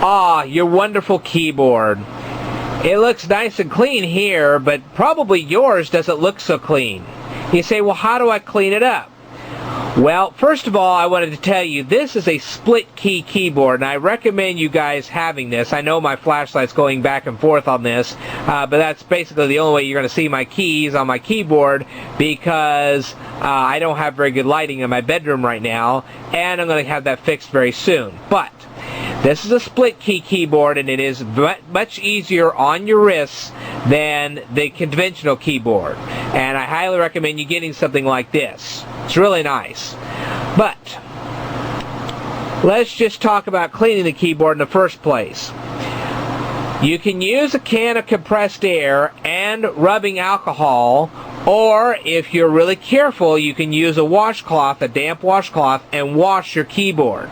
Ah, your wonderful keyboard. It looks nice and clean here, but probably yours doesn't look so clean. You say, well, how do I clean it up? Well, first of all, I wanted to tell you, this is a split key keyboard, and I recommend you guys having this. I know my flashlight's going back and forth on this, but that's basically the only way you're going to see my keys on my keyboard, because I don't have very good lighting in my bedroom right now, and I'm going to have that fixed very soon. But this is a split key keyboard, and it is much easier on your wrists than the conventional keyboard. And I highly recommend you getting something like this. It's really nice. But let's just talk about cleaning the keyboard in the first place. You can use a can of compressed air and rubbing alcohol, or if you're really careful, you can use a washcloth, a damp washcloth, and wash your keyboard.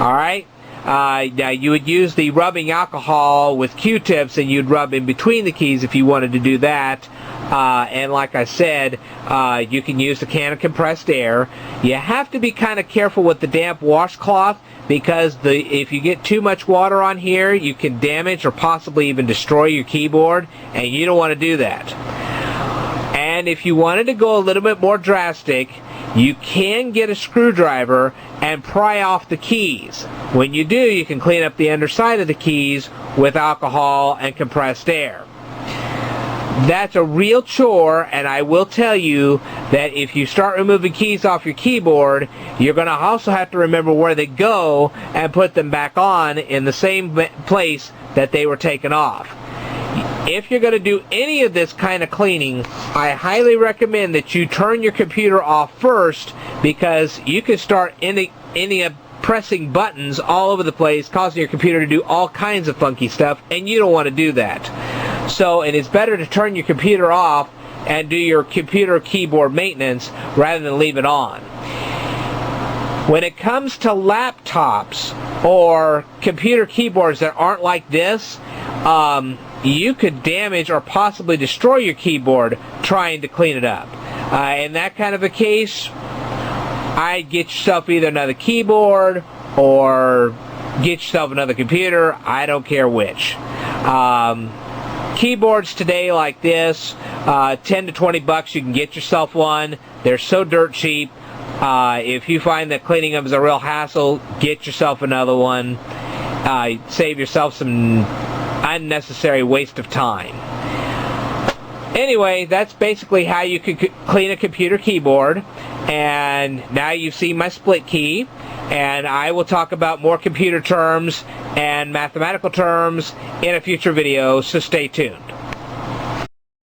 Alright? Now you would use the rubbing alcohol with Q-tips, and you'd rub in between the keys if you wanted to do that. And like I said, you can use a can of compressed air. You have to be kind of careful with the damp washcloth, because if you get too much water on here, you can damage or possibly even destroy your keyboard, and you don't want to do that. And if you wanted to go a little bit more drastic, you can get a screwdriver and pry off the keys. When you do, you can clean up the underside of the keys with alcohol and compressed air. That's a real chore, and I will tell you that if you start removing keys off your keyboard, you're going to also have to remember where they go and put them back on in the same place that they were taken off. If you're going to do any of this kind of cleaning, I highly recommend that you turn your computer off first, because you can start pressing buttons all over the place, causing your computer to do all kinds of funky stuff, and you don't want to do that. So it is better to turn your computer off and do your computer keyboard maintenance rather than leave it on. When it comes to laptops or computer keyboards that aren't like this, you could damage or possibly destroy your keyboard trying to clean it up. In that kind of a case, I'd get yourself either another keyboard or get yourself another computer. I don't care which. Keyboards today like this, 10 to 20 bucks, you can get yourself one. They're so dirt cheap. If you find that cleaning them is a real hassle, get yourself another one. Save yourself some unnecessary waste of time. Anyway, that's basically how you can clean a computer keyboard. And now you've seen my split key, and I will talk about more computer terms and mathematical terms in a future video, so stay tuned.